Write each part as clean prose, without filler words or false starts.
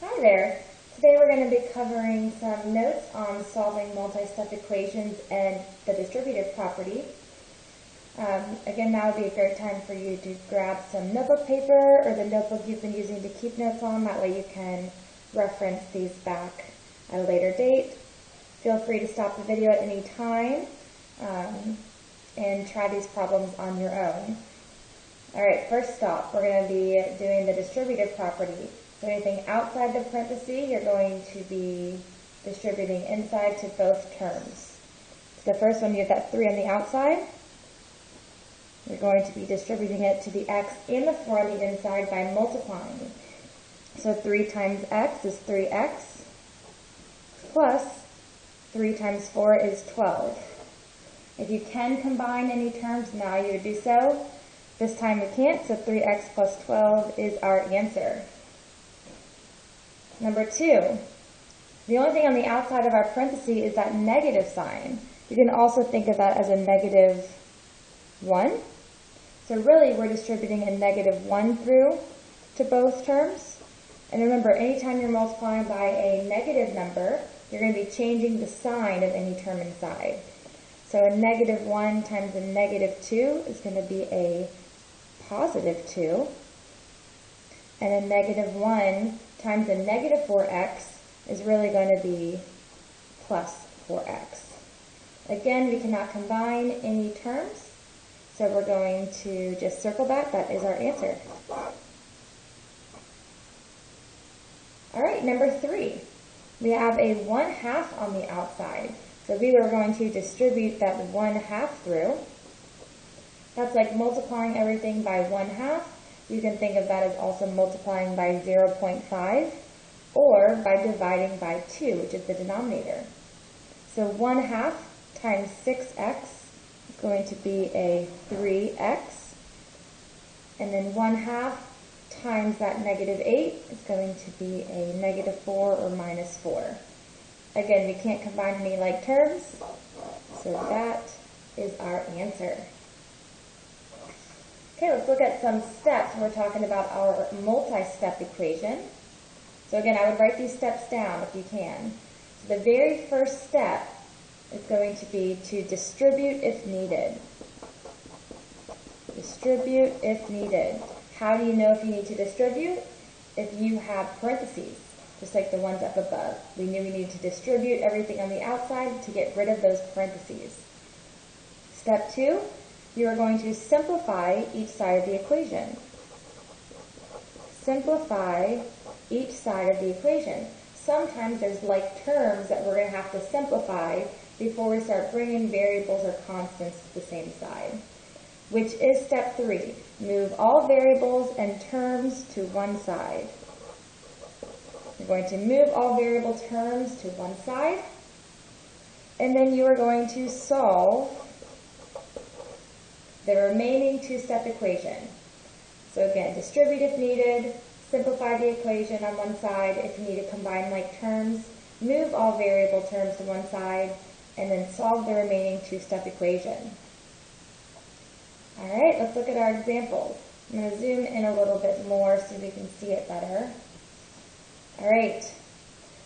Hi there. Today we're going to be covering some notes on solving multi-step equations and the distributive property. Again, now would be a great time for you to grab some notebook paper or the notebook you've been using to keep notes on. That way you can reference these back at a later date. Feel free to stop the video at any time and try these problems on your own. Alright, first stop, we're going to be doing the distributive property. So anything outside the parenthesis, you're going to be distributing inside to both terms. So the first one, you have that 3 on the outside. You're going to be distributing it to the x and the 4 on the inside by multiplying. So 3 times x is 3x, plus 3 times 4 is 12. If you can combine any terms, now you would do so. This time we can't, so 3x plus 12 is our answer. Number 2, the only thing on the outside of our parenthesis is that negative sign. You can also think of that as a negative 1. So really we're distributing a negative 1 through to both terms. And remember, anytime you're multiplying by a negative number, you're going to be changing the sign of any term inside. So a negative 1 times a negative 2 is going to be a positive 2. And a negative 1 times a negative 4x is really going to be plus 4x. Again, we cannot combine any terms, so we're going to just circle that. That is our answer. Alright, number 3. We have a 1/2 on the outside. So we are going to distribute that 1/2 through. That's like multiplying everything by 1/2. You can think of that as also multiplying by 0.5 or by dividing by 2, which is the denominator. So 1/2 times 6x is going to be a 3x. And then 1/2 times that negative 8 is going to be a negative 4 or minus 4. Again, we can't combine any like terms, so that is our answer. Okay, let's look at some steps when we're talking about our multi-step equation. So again, I would write these steps down if you can. So the very first step is going to be to distribute if needed. Distribute if needed. How do you know if you need to distribute? If you have parentheses, just like the ones up above. We knew we needed to distribute everything on the outside to get rid of those parentheses. Step 2. You are going to simplify each side of the equation. Simplify each side of the equation. Sometimes there's like terms that we're going to have to simplify before we start bringing variables or constants to the same side, which is step 3. Move all variables and terms to one side. You're going to move all variable terms to one side, and then you are going to solve the remaining two-step equation. So again, distribute if needed, simplify the equation on one side if you need to combine like terms, move all variable terms to one side, and then solve the remaining two-step equation. Alright, let's look at our examples. I'm going to zoom in a little bit more so we can see it better. Alright,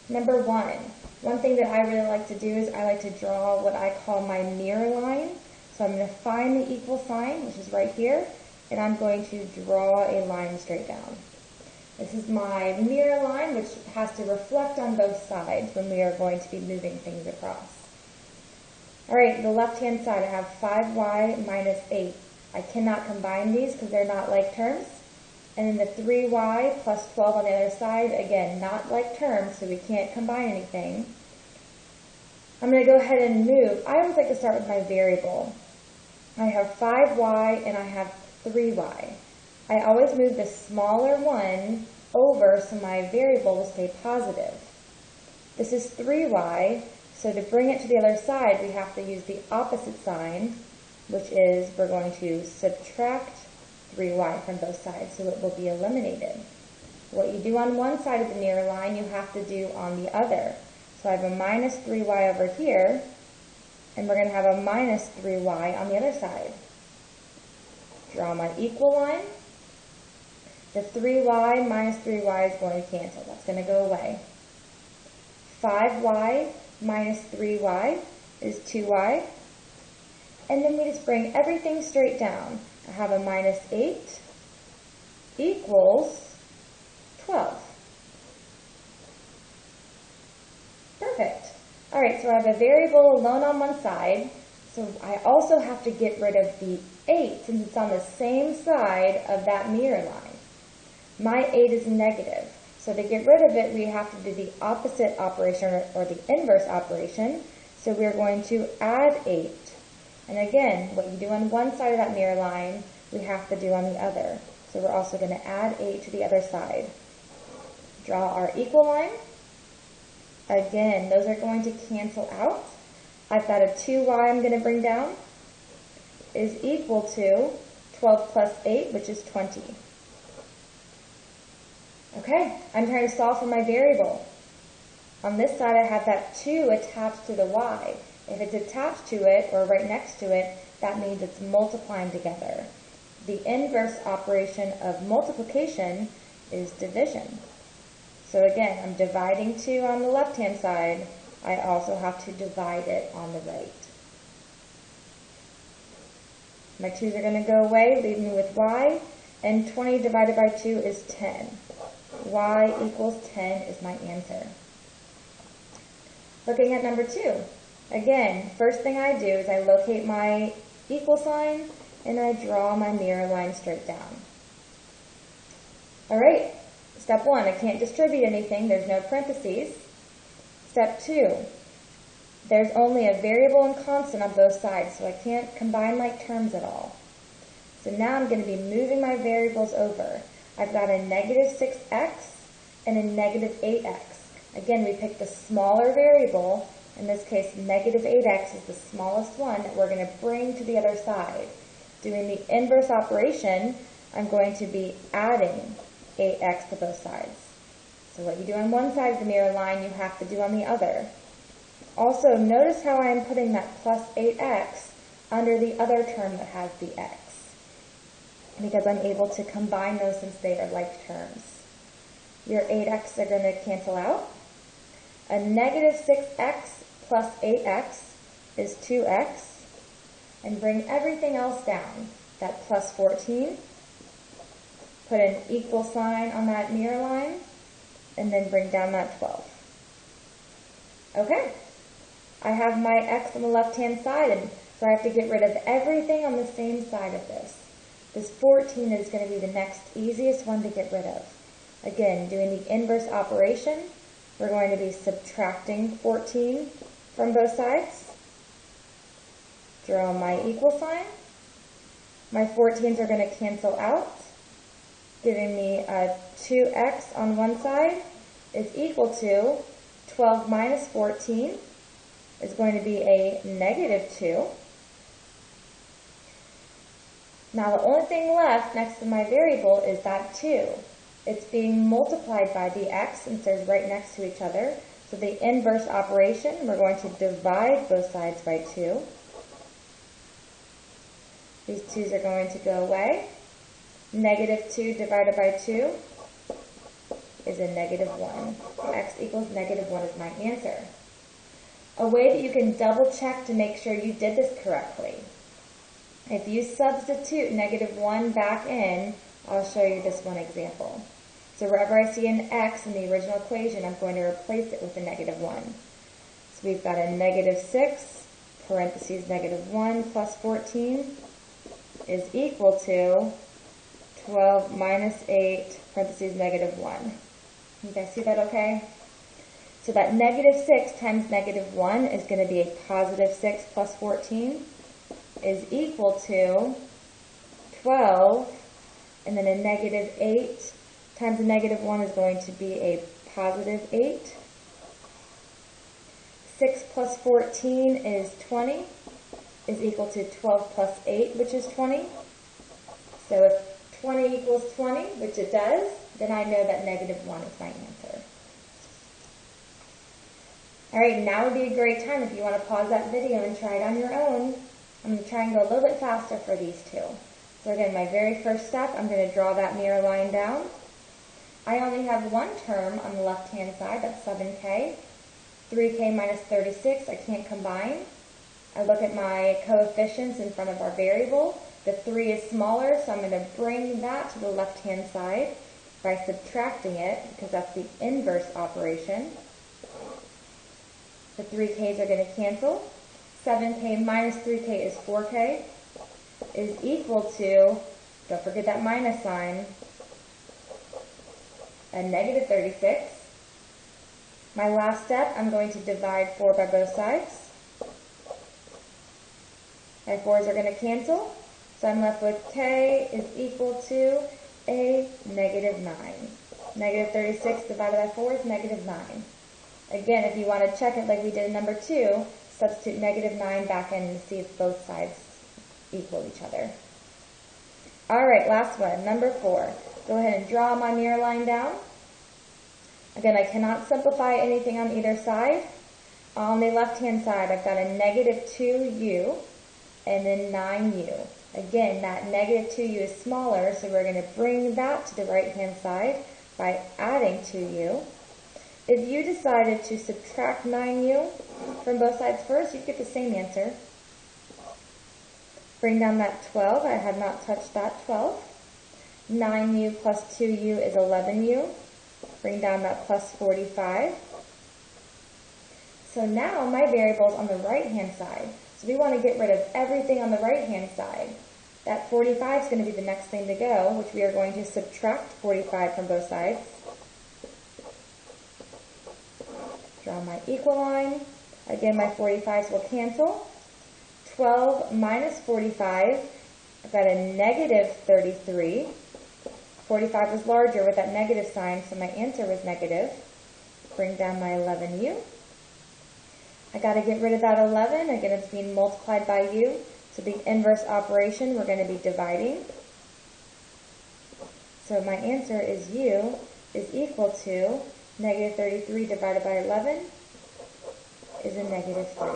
number 1. One thing that I really like to do is I like to draw what I call my mirror line. So I'm going to find the equal sign, which is right here, and I'm going to draw a line straight down. This is my mirror line, which has to reflect on both sides when we are going to be moving things across. Alright, the left-hand side, I have 5y minus 8. I cannot combine these because they're not like terms. And then the 3y plus 12 on the other side, again, not like terms, so we can't combine anything. I'm going to go ahead and move. I always like to start with my variable. I have 5y and I have 3y. I always move the smaller one over so my variable will stay positive. This is 3y, so to bring it to the other side, we have to use the opposite sign, which is we're going to subtract 3y from both sides, so it will be eliminated. What you do on one side of the mirror line, you have to do on the other. So I have a minus 3y over here, and we're going to have a minus 3y on the other side. Draw my equal line. The 3y minus 3y is going to cancel. That's going to go away. 5y minus 3y is 2y. And then we just bring everything straight down. I have a minus 8 equals 12. Perfect. All right, so I have a variable alone on one side. So I also have to get rid of the 8 since it's on the same side of that mirror line. My 8 is negative. So to get rid of it, we have to do the opposite operation or the inverse operation. So we're going to add 8. And again, what you do on one side of that mirror line, we have to do on the other. So we're also going to add 8 to the other side. Draw our equal line. Again, those are going to cancel out. I've got a 2y I'm going to bring down is equal to 12 plus 8, which is 20. Okay, I'm trying to solve for my variable. On this side, I have that 2 attached to the y. If it's attached to it or right next to it, that means it's multiplying together. The inverse operation of multiplication is division. So again, I'm dividing 2 on the left-hand side. I also have to divide it on the right. My 2's are going to go away, leaving me with y, and 20 divided by 2 is 10. Y equals 10 is my answer. Looking at number 2. Again, first thing I do is I locate my equal sign and I draw my mirror line straight down. All right, step 1, I can't distribute anything, there's no parentheses. Step 2, there's only a variable and constant on both sides, so I can't combine like terms at all. So now I'm going to be moving my variables over. I've got a negative 6x and a negative 8x. Again, we picked the smaller variable. In this case, negative 8x is the smallest one that we're going to bring to the other side. Doing the inverse operation, I'm going to be adding 8x to both sides. So what you do on one side of the mirror line, you have to do on the other. Also, notice how I am putting that plus 8x under the other term that has the x, because I'm able to combine those since they are like terms. Your 8x are going to cancel out. A negative 6x plus 8x is 2x. And bring everything else down. That plus 14. Put an equal sign on that mirror line. And then bring down that 12. Okay. I have my x on the left-hand side, and so I have to get rid of everything on the same side of this. This 14 is going to be the next easiest one to get rid of. Again, doing the inverse operation, we're going to be subtracting 14 from both sides. Draw my equal sign. My 14s are going to cancel out, giving me a 2x on one side is equal to 12 minus 14 is going to be a negative 2. Now the only thing left next to my variable is that 2. It's being multiplied by the x since they're right next to each other. So the inverse operation, we're going to divide both sides by 2. These 2's are going to go away. Negative 2 divided by 2 is a negative 1. X equals negative 1 is my answer. A way that you can double check to make sure you did this correctly. If you substitute negative 1 back in, I'll show you this one example. So wherever I see an x in the original equation, I'm going to replace it with a negative 1. So we've got a negative 6, parentheses negative 1 plus 14 is equal to 12 minus 8, parentheses negative 1. You guys see that okay? So that negative 6 times negative 1 is going to be a positive 6 plus 14 is equal to 12, and then a negative 8 times a negative 1 is going to be a positive 8. 6 plus 14 is 20, is equal to 12 plus 8, which is 20. So if 20 equals 20, which it does, then I know that negative 1 is my answer. Alright, now would be a great time if you want to pause that video and try it on your own. I'm going to try and go a little bit faster for these two. So again, my very first step, I'm going to draw that mirror line down. I only have one term on the left-hand side, that's 7k. 3k minus 36, I can't combine. I look at my coefficients in front of our variable. The 3 is smaller, so I'm going to bring that to the left-hand side by subtracting it, because that's the inverse operation. The 3k's are going to cancel. 7k minus 3k is 4k, is equal to, don't forget that minus sign, a negative 36. My last step, I'm going to divide 4 by both sides. My 4's are going to cancel, so I'm left with k is equal to a negative 9. Negative 36 divided by 4 is negative 9. Again, if you want to check it like we did in number 2, substitute negative 9 back in and see if both sides equal each other. Alright, last one, number 4. Go ahead and draw my mirror line down. Again, I cannot simplify anything on either side. On the left-hand side, I've got a negative 2u and then 9u. Again, that negative 2u is smaller, so we're going to bring that to the right-hand side by adding 2u. If you decided to subtract 9u from both sides first, you'd get the same answer. Bring down that 12. I have not touched that 12. 9u plus 2u is 11u. Bring down that plus 45. So now my variable's on the right-hand side. So we want to get rid of everything on the right-hand side. That 45 is going to be the next thing to go, which we are going to subtract 45 from both sides. Draw my equal line. Again, my 45s will cancel. 12 minus 45, I've got a negative 33. 45 was larger with that negative sign, so my answer was negative. Bring down my 11u. I got to get rid of that 11. Again, it's being multiplied by u. So the inverse operation, we're going to be dividing. So my answer is u is equal to negative 33 divided by 11 is a negative 3.